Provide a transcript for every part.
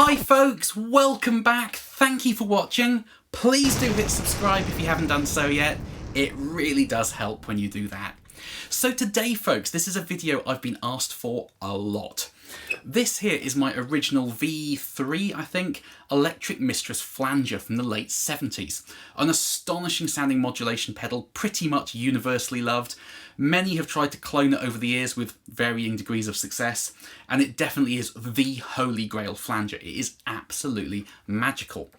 Hi folks, welcome back. Thank you for watching. Please do hit subscribe if you haven't done so yet. It really does help when you do that. So today folks, this is a video I've been asked for a lot. This here is my original V3, I think, Electric Mistress Flanger from the late 70s. An astonishing sounding modulation pedal, pretty much universally loved. Many have tried to clone it over the years with varying degrees of success, and it definitely is the holy grail flanger. It is absolutely magical.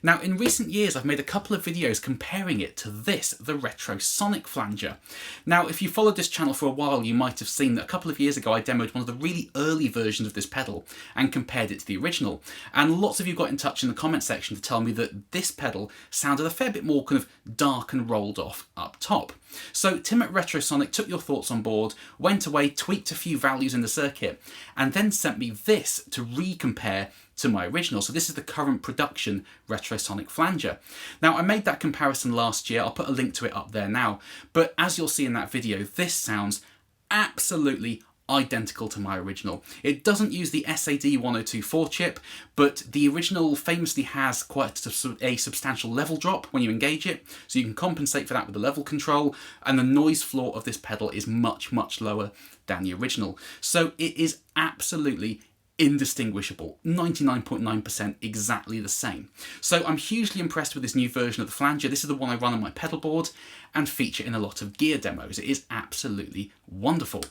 Now, in recent years, I've made a couple of videos comparing it to this, the Retro-Sonic Flanger. Now, if you followed this channel for a while, you might have seen that a couple of years ago I demoed one of the really early versions of this pedal and compared it to the original. And lots of you got in touch in the comment section to tell me that this pedal sounded a fair bit more kind of dark and rolled off up top. So Tim at Retro-Sonic took your thoughts on board, went away, tweaked a few values in the circuit, and then sent me this to re-compare to my original. So this is the current production Retro-Sonic Flanger. Now, I made that comparison last year. I'll put a link to it up there now. But as you'll see in that video, this sounds absolutely identical to my original. It doesn't use the SAD 1024 chip, but the original famously has quite a substantial level drop when you engage it, so you can compensate for that with the level control, and the noise floor of this pedal is much, much lower than the original. So it is absolutely indistinguishable, 99.9% exactly the same. So I'm hugely impressed with this new version of the flanger. This is the one I run on my pedal board and feature in a lot of gear demos. It is absolutely wonderful.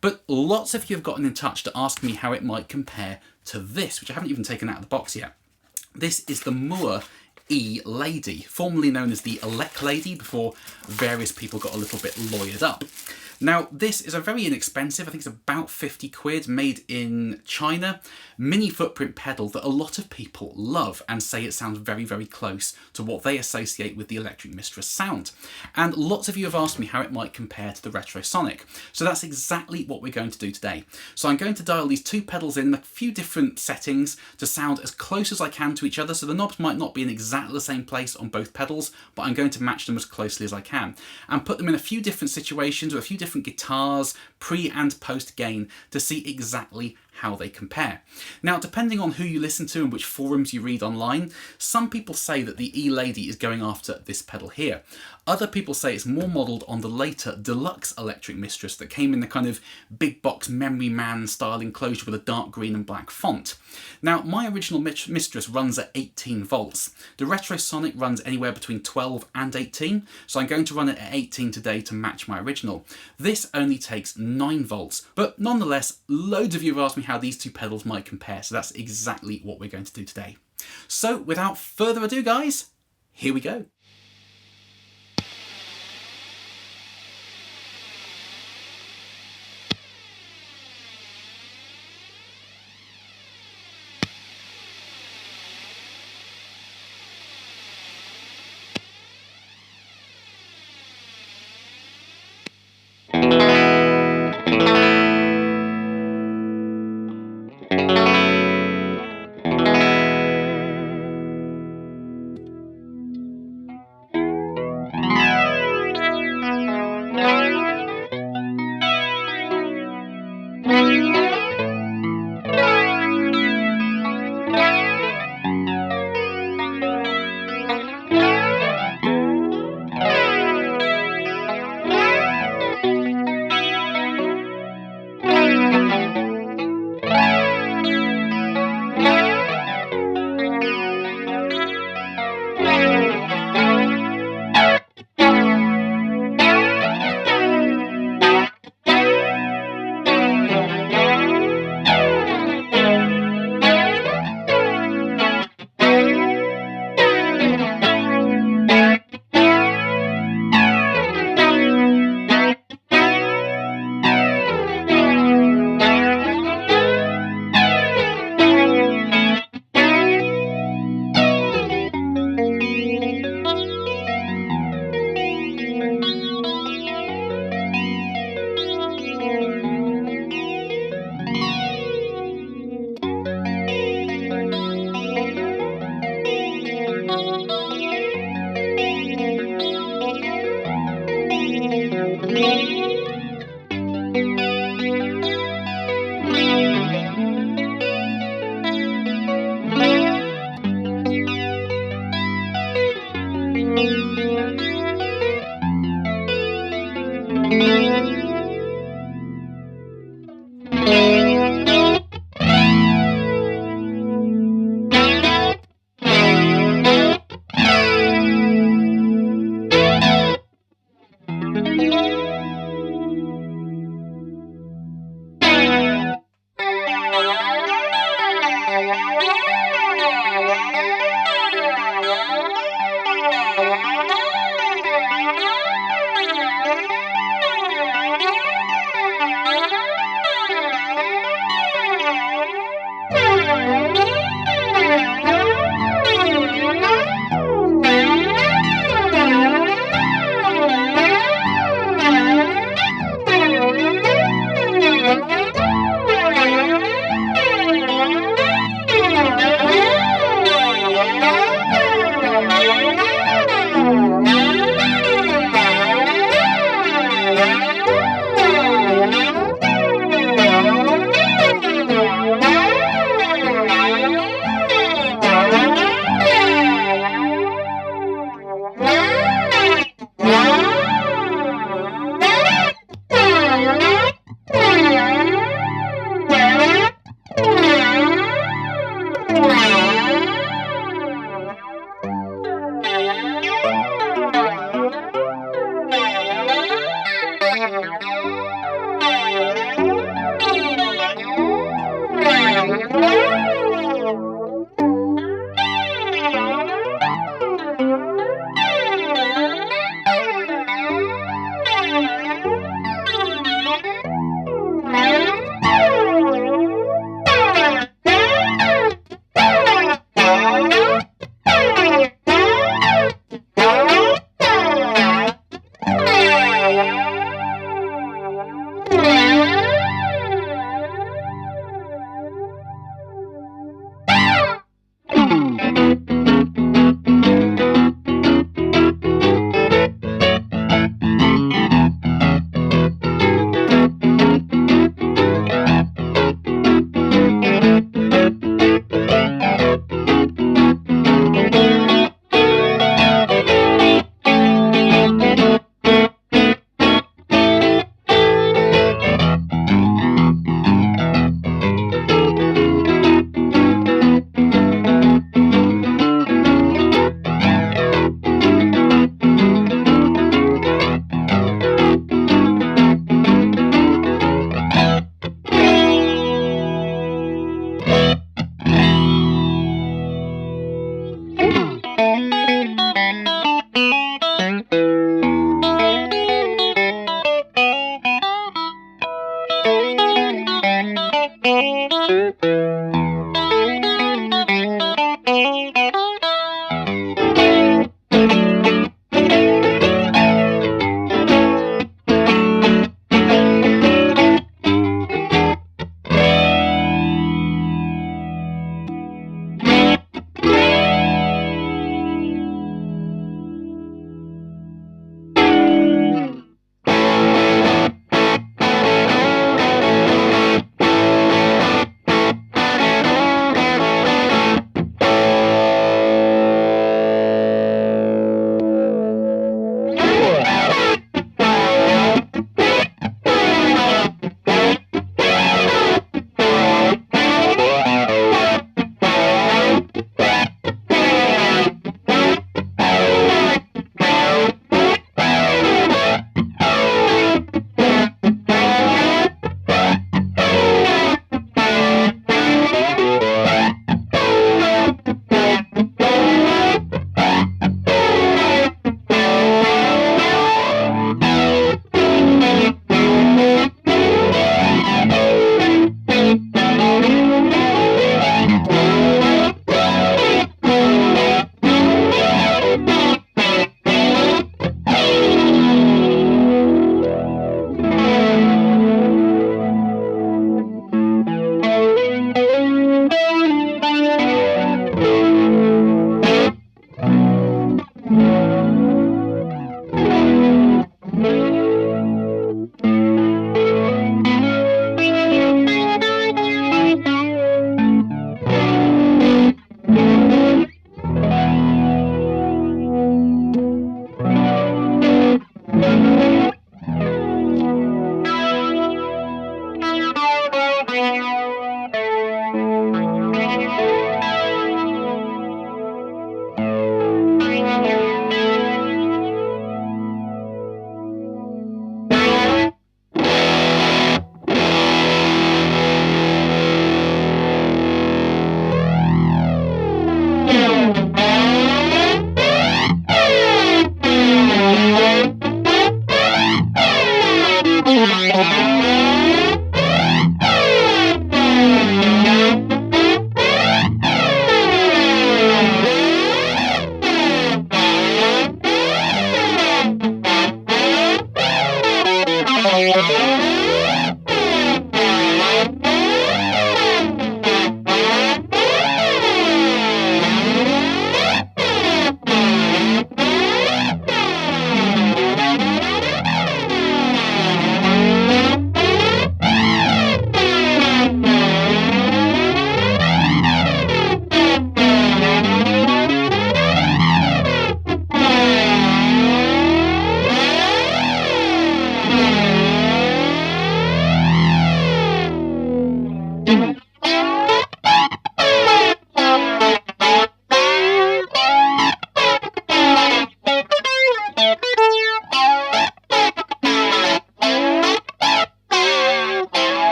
But lots of you have gotten in touch to ask me how it might compare to this, which I haven't even taken out of the box yet. This is the Mooer E-Lady, formerly known as the Elec-Lady before various people got a little bit lawyered up. Now, this is a very inexpensive, I think it's about 50 quid, made in China, mini footprint pedal that a lot of people love and say it sounds very, very close to what they associate with the Electric Mistress sound. And lots of you have asked me how it might compare to the Retro-Sonic. So that's exactly what we're going to do today. So I'm going to dial these two pedals in a few different settings to sound as close as I can to each other. So the knobs might not be in exactly the same place on both pedals, but I'm going to match them as closely as I can and put them in a few different situations with a few different guitars, pre and post gain, to see exactly how they compare. Now, depending on who you listen to and which forums you read online, some people say that the E-Lady is going after this pedal here. Other people say it's more modelled on the later Deluxe Electric Mistress that came in the kind of big box Memory Man style enclosure with a dark green and black font. Now, my original Mistress runs at 18 volts. The Retro-Sonic runs anywhere between 12 and 18, so I'm going to run it at 18 today to match my original. This only takes 9 volts, but nonetheless, loads of you have asked me how these two pedals might compare, so that's exactly what we're going to do today. So without further ado, guys, here we go.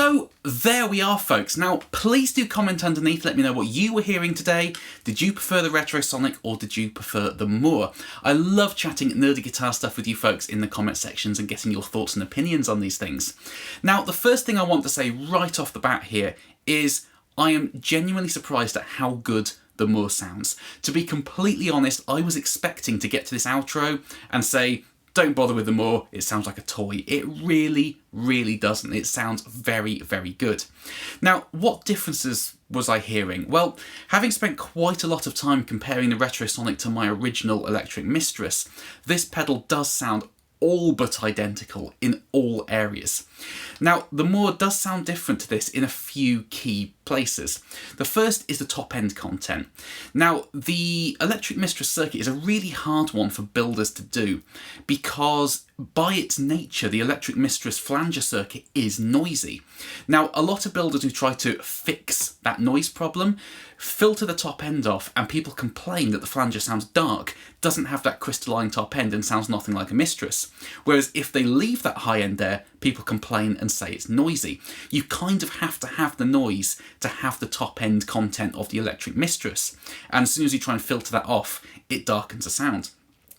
So there we are, folks. Now please do comment underneath, let me know what you were hearing today. Did you prefer the Retro-Sonic or did you prefer the Mooer? I love chatting nerdy guitar stuff with you folks in the comment sections and getting your thoughts and opinions on these things. Now the first thing I want to say right off the bat here is I am genuinely surprised at how good the Mooer sounds. To be completely honest, I was expecting to get to this outro and say, don't bother with the Mooer, it sounds like a toy. It really, really doesn't. It sounds very, very good. Now, what differences was I hearing? Well, having spent quite a lot of time comparing the Retro-Sonic to my original Electric Mistress, this pedal does sound all but identical in all areas. Now, the Mooer does sound different to this in a few key places. The first is the top end content. Now, the Electric Mistress circuit is a really hard one for builders to do because by its nature, the Electric Mistress Flanger circuit is noisy. Now, a lot of builders who try to fix that noise problem filter the top end off, and people complain that the flanger sounds dark, doesn't have that crystalline top end, and sounds nothing like a Mistress. Whereas if they leave that high end there, people complain and say it's noisy. You kind of have to have the noise to have the top end content of the Electric Mistress. And as soon as you try and filter that off, it darkens the sound.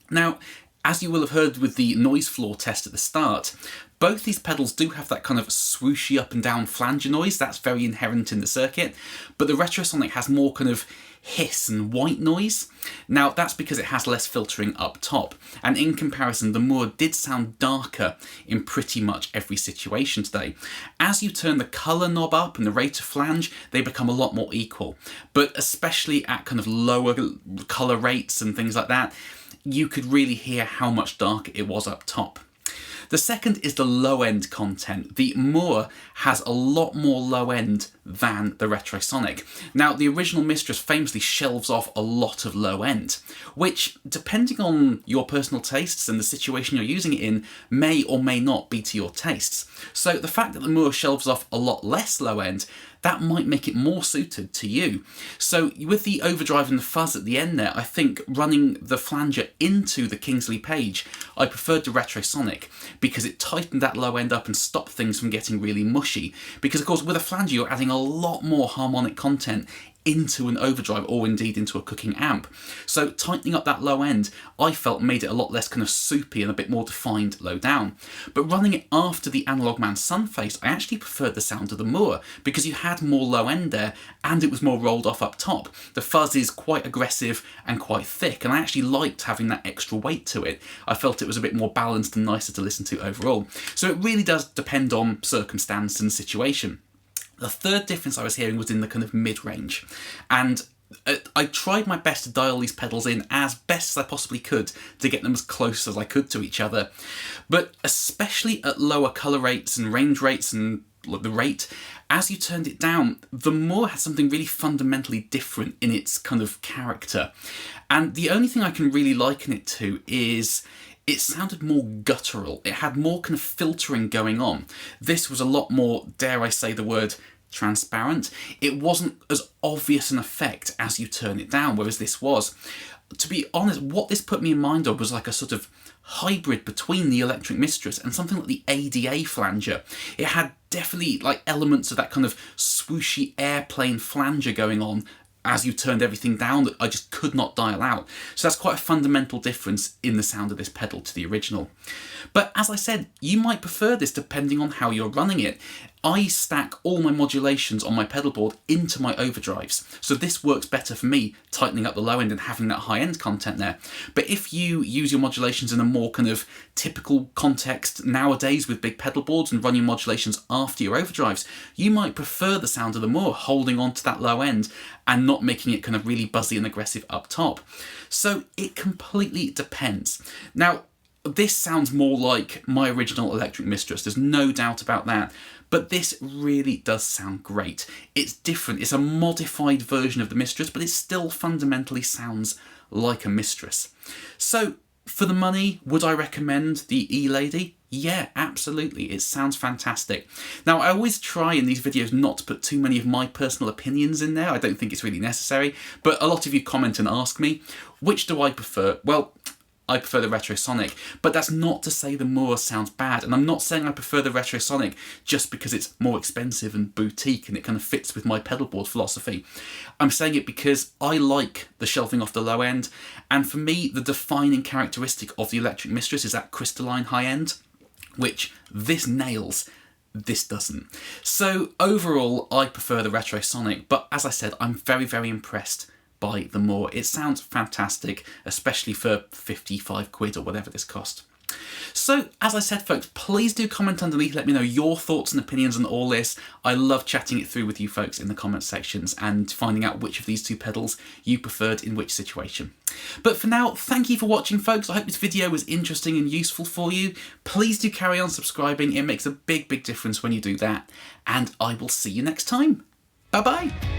Now, as you will have heard with the noise floor test at the start, both these pedals do have that kind of swooshy up and down flanger noise. That's very inherent in the circuit, but the Retro-Sonic has more kind of hiss and white noise. Now, that's because it has less filtering up top, and in comparison, the Mooer did sound darker in pretty much every situation today. As you turn the colour knob up and the rate of flange, they become a lot more equal, but especially at kind of lower colour rates and things like that, you could really hear how much darker it was up top. The second is the low end content. The Mooer has a lot more low end than the Retro-Sonic. Now, the original Mistress famously shelves off a lot of low end, which, depending on your personal tastes and the situation you're using it in, may or may not be to your tastes. So the fact that the Mooer shelves off a lot less low end, that might make it more suited to you. So with the overdrive and the fuzz at the end there, I think running the flanger into the Kingsley page, I preferred the Retro-Sonic because it tightened that low end up and stopped things from getting really mushy. Because of course with a flanger you're adding a lot more harmonic content into an overdrive, or indeed into a cooking amp. So tightening up that low end, I felt, made it a lot less kind of soupy and a bit more defined low down. But running it after the Analog Man Sunface, I actually preferred the sound of the Mooer because you had more low end there and it was more rolled off up top. The fuzz is quite aggressive and quite thick, and I actually liked having that extra weight to it. I felt it was a bit more balanced and nicer to listen to overall. So it really does depend on circumstance and situation. The third difference I was hearing was in the kind of mid-range, and I tried my best to dial these pedals in as best as I possibly could to get them as close as I could to each other, but especially at lower colour rates and range rates and the rate, as you turned it down, the Mooer had something really fundamentally different in its kind of character, and the only thing I can really liken it to is it sounded more guttural. It had more kind of filtering going on. This was a lot more, dare I say the word, transparent. It wasn't as obvious an effect as you turn it down, whereas this was. To be honest, what this put me in mind of was like a sort of hybrid between the Electric Mistress and something like the ADA flanger. It had definitely like elements of that kind of swooshy airplane flanger going on as you turned everything down that I just could not dial out. So that's quite a fundamental difference in the sound of this pedal to the original. But as I said, you might prefer this depending on how you're running it. I stack all my modulations on my pedal board into my overdrives, so this works better for me, tightening up the low end and having that high end content there. But if you use your modulations in a more kind of typical context nowadays with big pedal boards and run your modulations after your overdrives, you might prefer the sound of the Mooer holding on to that low end and not making it kind of really buzzy and aggressive up top. So it completely depends. Now, this sounds more like my original Electric Mistress, there's no doubt about that, but this really does sound great. It's different, it's a modified version of the Mistress, but it still fundamentally sounds like a Mistress. So, for the money, would I recommend the E-Lady? Yeah, absolutely, it sounds fantastic. Now, I always try in these videos not to put too many of my personal opinions in there, I don't think it's really necessary, but a lot of you comment and ask me, which do I prefer? Well, I prefer the Retro-Sonic, but that's not to say the Mooer sounds bad, and I'm not saying I prefer the Retro-Sonic just because it's more expensive and boutique and it kind of fits with my pedalboard philosophy. I'm saying it because I like the shelving off the low end, and for me the defining characteristic of the Electric Mistress is that crystalline high end, which this nails. This doesn't. So overall I prefer the Retro-Sonic, but as I said, I'm very, very impressed by the Mooer. It sounds fantastic, especially for 55 quid or whatever this cost. So, as I said folks, please do comment underneath, let me know your thoughts and opinions on all this. I love chatting it through with you folks in the comment sections and finding out which of these two pedals you preferred in which situation. But for now, thank you for watching folks. I hope this video was interesting and useful for you. Please do carry on subscribing, it makes a big, big difference when you do that, and I will see you next time. Bye bye.